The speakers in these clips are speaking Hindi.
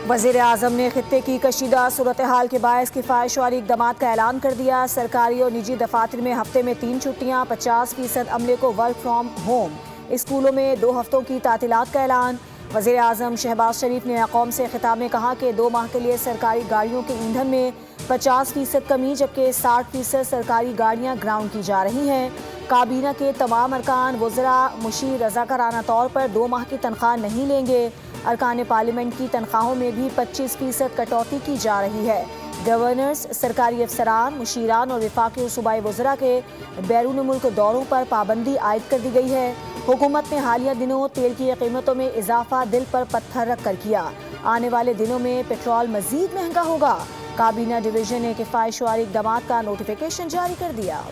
वज़ीर आज़म ने खित्ते की कशीदा सूरत हाल के बायस किफ़ायत वाली इक़दाम का ऐलान कर दिया। सरकारी और निजी दफातर में हफ्ते में 3 छुट्टियाँ, 50% अमले को वर्क फ्राम होम। स्कूलों में 2 हफ्तों की तातीलात का ऐलान। वज़ीर आज़म शहबाज शरीफ ने कौम से खिताब में कहा कि 2 माह के लिए सरकारी गाड़ियों के ईंधन में 50% कमी, जबकि 60% सरकारी गाड़ियाँ ग्राउंड की जा रही हैं। काबीना के तमाम अरकान वज़रा मुशीर रज़ाकाराना तौर पर 2 माह की तनख्वाह नहीं लेंगे। अरकान पार्लियामेंट की तनख्वाहों में भी 25% कटौती की जा रही है। गवर्नर्स, सरकारी अफसरान, मुशीरान और वफाकी और सूबाई वज़रा के बैरून मुल्क दौरों पर पाबंदी आयद कर दी गई है। हुकूमत ने हालिया दिनों तेल की कीमतों में इजाफा दिल पर पत्थर रख कर किया। आने वाले दिनों में पेट्रोल मजीद महंगा होगा। काबीना डिवीजन ने किफ़ायत वाली इक़दाम का नोटिफिकेशन जारी कर दिया।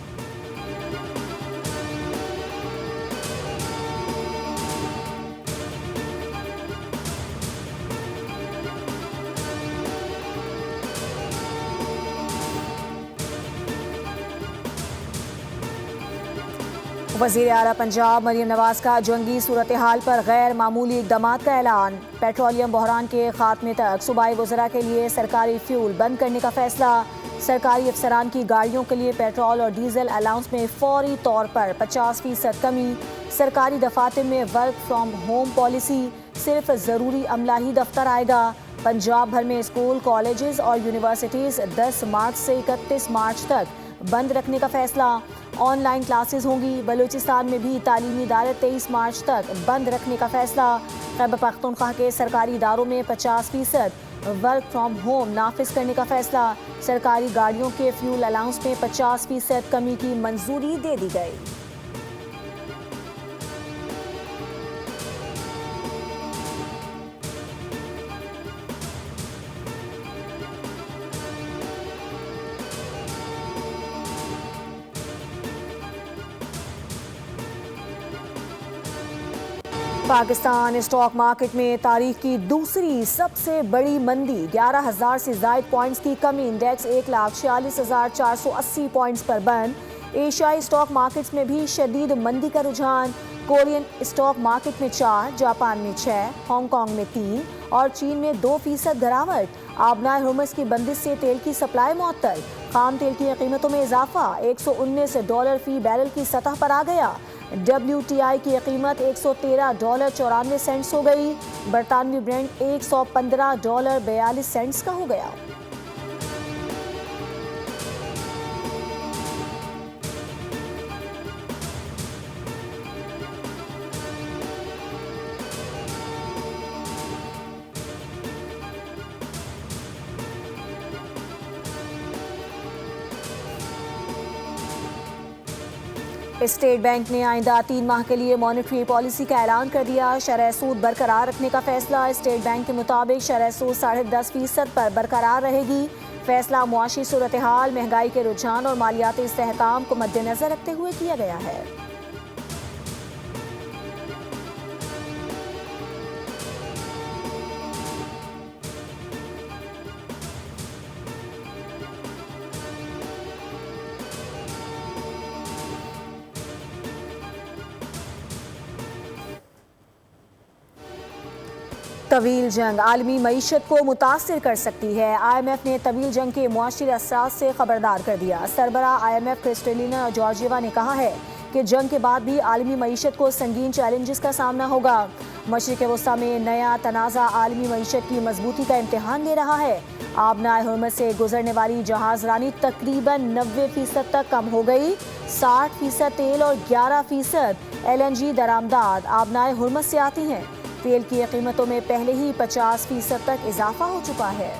वज़ीर आला पंजाब मरियम नवाज का जंगी सूरत हाल पर गैर मामूली इक़दाम का ऐलान। पेट्रोलियम बहरान के खात्मे तक सूबाई वज़रा के लिए सरकारी फ्यूल बंद करने का फैसला। सरकारी अफसरान की गाड़ियों के लिए पेट्रोल और डीजल अलाउंस में फौरी तौर पर 50% कमी। सरकारी दफातर में वर्क फ्राम होम पॉलिसी, सिर्फ ज़रूरी अमला ही दफ्तर आएगा। पंजाब भर में स्कूल, कॉलेजेस और यूनिवर्सिटीज़ 10 मार्च से 31 मार्च तक बंद रखने का फैसला। ऑनलाइन क्लासेस होंगी। बलूचिस्तान में भी तालीमी इदारे 23 मार्च तक बंद रखने का फैसला। खैबर पख्तूनख्वा के सरकारी इदारों में 50% वर्क फ्राम होम नाफिज करने का फैसला। सरकारी गाड़ियों के फ्यूल अलाउंस में 50% कमी की मंजूरी दे दी गई। पाकिस्तान स्टॉक मार्केट में तारीख की दूसरी सबसे बड़ी मंदी। 11,000 से ज़ायद पॉइंट्स की कमी। इंडेक्स 1,46,480 पॉइंट्स पर बंद। एशियाई स्टॉक मार्केट्स में भी शदीद मंदी का रुझान। कोरियन स्टॉक मार्केट में 4, जापान में 6, हांगकांग में 3 और चीन में 2% गिरावट। आबनाए हुर्मुज़ की बंदिश से तेल की सप्लाई मुअत्तल। खाम तेल की कीमतों में इजाफा, $119 फी बैरल की सतह पर आ गया। WTI की कीमत $113.94 हो गई। बरतानवी ब्रेंट $115.42 का हो गया। स्टेट बैंक ने आइंदा 3 माह के लिए मॉनेटरी पॉलिसी का ऐलान कर दिया। शरह सूद बरकरार रखने का फैसला। स्टेट बैंक के मुताबिक शरह सूद 10.5% पर बरकरार रहेगी। फैसला मुआशी सूरत हाल, महंगाई के रुझान और मालियाती इस्तेहकाम को मद्देनजर रखते हुए किया गया है। तवील जंग आलमी मईशत को मुतासिर कर सकती है। IMF ने तवील जंग के मुआशी असरात से खबरदार कर दिया। सरबरा IMF क्रिस्टलिना जॉर्जिएवा ने कहा है कि जंग के बाद भी आलमी मईशत को संगीन चैलेंजेस का सामना होगा। मशरिक़ वस्ता में नया तनाज़ा आलमी मईशत की मजबूती का इम्तिहान ले रहा है। आबनाए हुर्मुज़ से गुजरने वाली जहाज रानी तकरीबन 90% तक कम हो गई। 60% तेल और 11% LNG दरामदाद आबनाए हुर्मुज़ से आती हैं। तेल की कीमतों में पहले ही 50% तक इजाफा हो चुका है।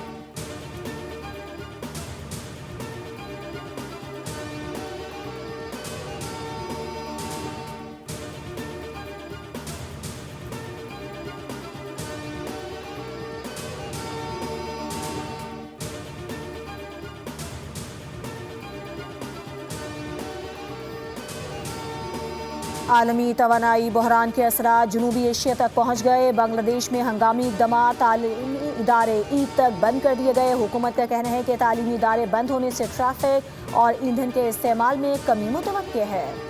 आलमी तवानाई बहरान के असरात जनूबी एशिया तक पहुँच गए। बांग्लादेश में हंगामी इक़दाम, तालीमी इदारे ईद तक बंद कर दिए गए। हुकूमत का कहना है कि तालीमी इदारे बंद होने से ट्रैफिक और ईंधन के इस्तेमाल में कमी मुतवक्के है।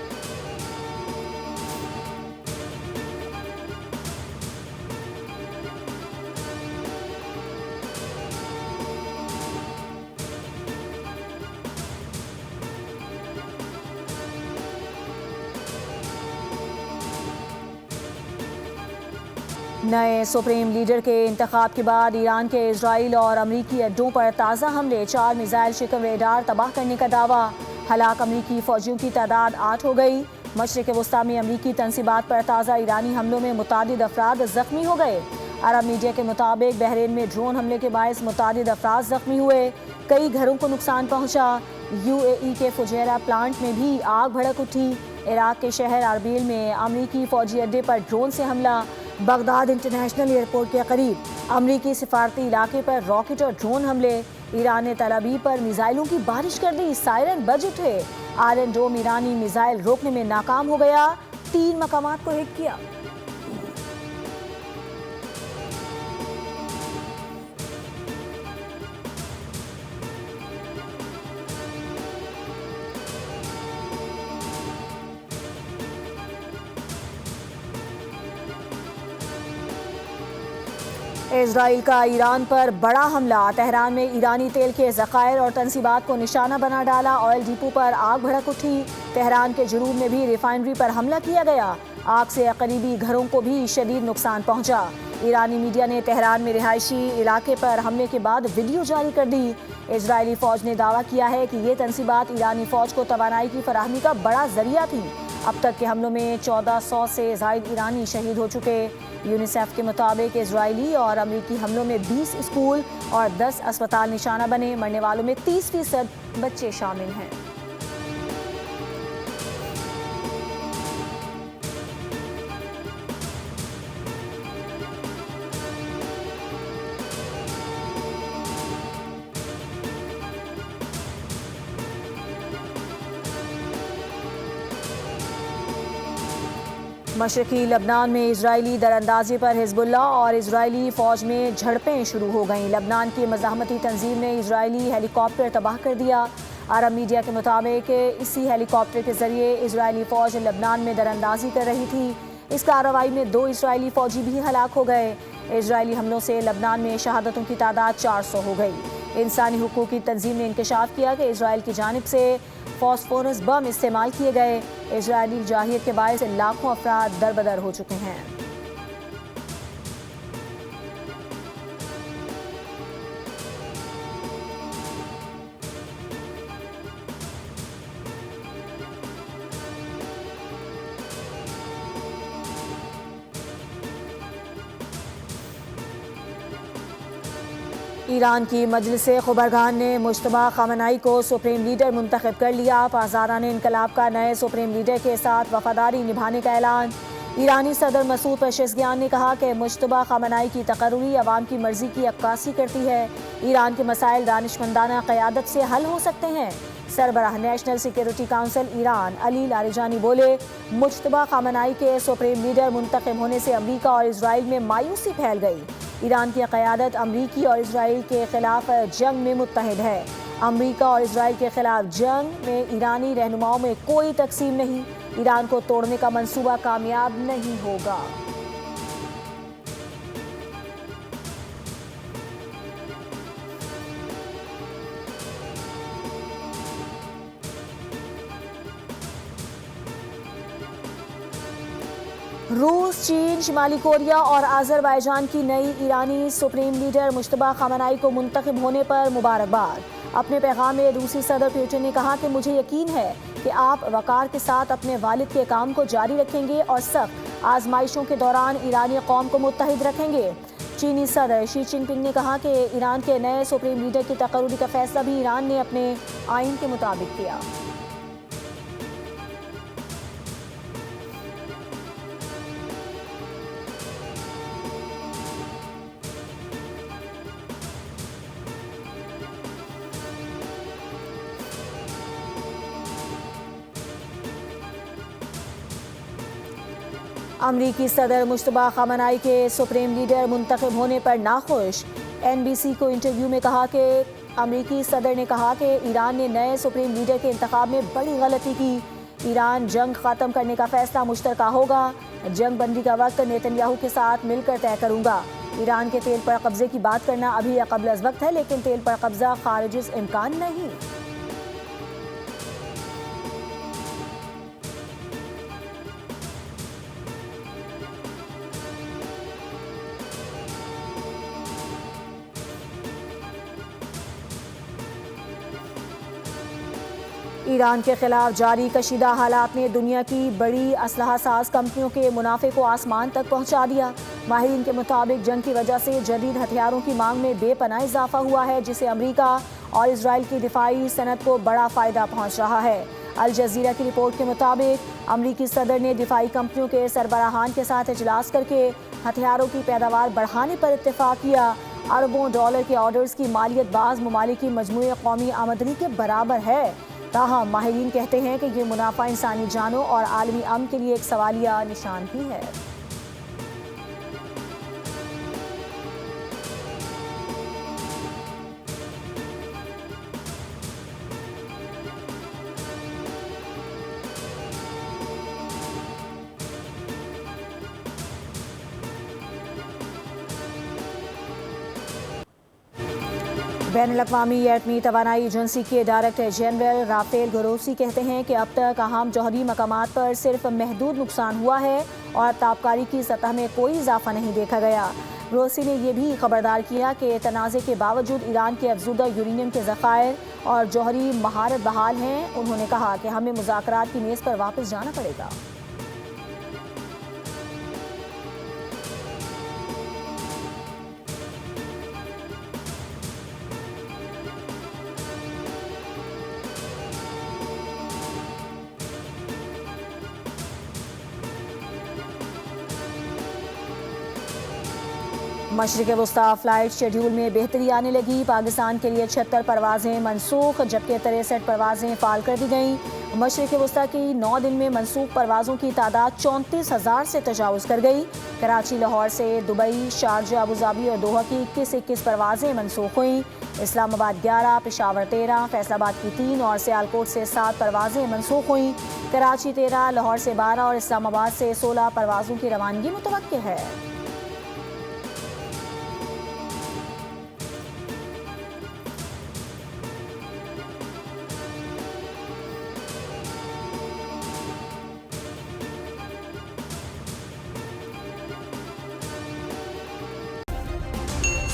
नए सुप्रीम लीडर के इंतखाब के बाद ईरान के इजराइल और अमरीकी अड्डों पर ताज़ा हमले, 4 मिसाइल शिकन रेडार तबाह करने का दावा। हलाक अमरीकी फौजियों की तादाद 8 हो गई। मशरिक़ वस्ता में अमरीकी तंसीबात पर ताज़ा ईरानी हमलों में मुतादिद अफराद जख्मी हो गए। अरब मीडिया के मुताबिक बहरीन में ड्रोन हमले के बायस मुतादिद अफराद जख्मी हुए, कई घरों को नुकसान पहुंचा। UAE के फुजैरा प्लांट में भी आग भड़क उठी। इराक के शहर अरबील में अमरीकी फौजी अड्डे पर ड्रोन से हमला। बगदाद इंटरनेशनल एयरपोर्ट के करीब अमरीकी सिफारती इलाके पर रॉकेट और ड्रोन हमले। ईरान ने तल अवीव पर मिसाइलों की बारिश कर दी, सायरन बज उठे। आयरन डोम ईरानी मिसाइल रोकने में नाकाम हो गया, 3 मकामात को हिट किया। इजराइल का ईरान पर बड़ा हमला, तेहरान में ईरानी तेल के ज़खायर और तंसीबात को निशाना बना डाला। ऑयल डिपो पर आग भड़क उठी। तेहरान के जुनूब में भी रिफाइनरी पर हमला किया गया। आग से करीबी घरों को भी शदीद नुकसान पहुंचा। ईरानी मीडिया ने तेहरान में रिहायशी इलाके पर हमले के बाद वीडियो जारी कर दी। इजरायली फौज ने दावा किया है कि ये तंसीबात ईरानी फौज को तवानाई की फराहमी का बड़ा जरिया थी। अब तक के हमलों में 1400 से ज़ायद ईरानी शहीद हो चुके। यूनिसेफ के मुताबिक इजरायली और अमरीकी हमलों में 20 स्कूल और 10 अस्पताल निशाना बने। मरने वालों में 30% बच्चे शामिल हैं। मशरकी लबनान में इजरायली दरअंदाजी पर हिजबुल्लाह और इजरायली फ़ौज में झड़पें शुरू हो गईं। लबनान की मज़ाहमती तंजीम ने इजरायली हेलीकॉप्टर तबाह कर दिया। अरब मीडिया के मुताबिक इसी हेलीकॉप्टर के जरिए इजरायली फ़ौज लबनान में दरअंदाजी कर रही थी। इस कार्रवाई में 2 इजरायली फ़ौजी भी हलाक हो गए। इजरायली हमलों से लबनान में शहादतों की तादाद 400 हो गई। इंसानी हुकूक की तंजीम ने इंकशाफ किया कि इजराइल की जानिब से फॉस्फोरस बम इस्तेमाल किए गए। इजरायली जाहिर के बायस लाखों अफराद दरबदर हो चुके हैं। ईरान की मजलिस ख़ुबरगान ने मुश्तबा ख़ामेनी को सुप्रीम लीडर मुंतखब कर लिया। पाज़ारान इनकलाब का नए सुप्रीम लीडर के साथ वफादारी निभाने का ऐलान। ईरानी सदर मसूद पेशेज़गियान ने कहा कि मुश्तबा ख़ामेनी की तकर्री अवाम की मर्जी की अक्कासी करती है। ईरान के मसाइल दानिशमंदाना क़यादत से हल हो सकते हैं। सरबराह national security council Iran Ali Larijani बोले, मुश्तबा ख़ामेनी के सुप्रीम लीडर मुंतखब होने से अमरीका और इजराइल में मायूसी फैल गई। ईरान की क़यादत अमरीकी और इजराइल के खिलाफ जंग में मुत्तहिद है। अमरीका और इजराइल के खिलाफ जंग में ईरानी रहनुमाओं में कोई तकसीम नहीं। ईरान को तोड़ने का मंसूबा कामयाब नहीं होगा। रूस, चीन, शिमाली कोरिया और आज़रबाईजान की नई ईरानी सुप्रीम लीडर मुश्तबा ख़ामेनी को मुंतखब होने पर मुबारकबाद। अपने पैगाम में रूसी सदर पुतिन ने कहा कि मुझे यकीन है कि आप वक़ार के साथ अपने वालिद के काम को जारी रखेंगे और सख्त आजमाइशों के दौरान ईरानी कौम को मुत्तहिद रखेंगे। चीनी सदर शी जिनपिंग ने कहा कि ईरान के नए सुप्रीम लीडर की तकर्री का फैसला भी ईरान ने अपने आइन के मुताबिक किया। अमरीकी सदर मुश्तबा ख़ामेनी के सुप्रीम लीडर मुंतखब होने पर नाखुश। NBC को इंटरव्यू में कहा कि अमरीकी सदर ने कहा कि ईरान ने नए सुप्रीम लीडर के इंतखाब में बड़ी गलती की। ईरान जंग ख़त्म करने का फैसला मुश्तरका होगा। जंग बंदी का वक्त नेतन्याहू के साथ मिलकर तय करूँगा। ईरान के तेल पर कब्जे की बात करना अभी कबल अज़ वक्त है, लेकिन तेल पर कब्जा खारिज इम्कान नहीं। ईरान के खिलाफ जारी कशीदा हालात ने दुनिया की बड़ी असलहा साज कंपनियों के मुनाफे को आसमान तक पहुंचा दिया। माहिरीन के मुताबिक जंग की वजह से जदीद हथियारों की मांग में बेपनाह इजाफा हुआ है, जिससे अमरीका और इसराइल की दिफाई सनत को बड़ा फायदा पहुंच रहा है। अल जजीरा की रिपोर्ट के मुताबिक अमरीकी सदर ने दिफाई कंपनियों के सरबराहान के साथ इजलास करके हथियारों की पैदावार बढ़ाने पर इत्तेफाक किया। अरबों डॉलर के ऑर्डर्स की मालियत बाज़ ममालिक की मजमूई कौमी आमदनी के बराबर है। ताहम माहिरीन कहते हैं कि ये मुनाफा इंसानी जानों और आलमी अमन के लिए एक सवालिया निशान भी है। बैनुल-अक़वामी एटमी तवानाई एजेंसी के डायरेक्टर जनरल राफेल ग्रोसी कहते हैं कि अब तक अहम जौहरी मकामात पर सिर्फ महदूद नुकसान हुआ है और ताबकारी की सतह में कोई इजाफा नहीं देखा गया। ग्रोसी ने यह भी खबरदार किया कि तनाज़े के बावजूद ईरान के अफजुदा यूरेनियम के ज़खायर और जौहरी महारत बहाल हैं। उन्होंने कहा कि हमें मुज़ाकरात की मेज़ पर वापस जाना पड़ेगा। मशरिक़ वस्ता फ़्लाइट शेड्यूल में बेहतरी आने लगी। पाकिस्तान के लिए 76 परवाज़ें मनसूख जबकि 63 परवाज़ें फ़ाल कर दी गईं। मशरिक़ वस्ता की 9 दिन में मनसूख परवाज़ों की तादाद 34,000 से तजावुज़ कर गई। कराची लाहौर से दुबई, शारजा, अबूधाबी और दोहा की 21 परवाज़ें मनसूख हुईं। इस्लामाबाद 11, पेशावर 13, फैसलाबाद की 3 और सियालकोट से 7 परवाज़ें मनसूख हुईं। कराची 13, लाहौर से 12 और इस्लामाबाद से 16 परवाज़ों की रवानगी मुतवक्किल है।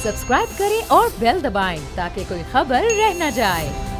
सब्सक्राइब करें और बेल दबाएं ताकि कोई खबर रह न जाए।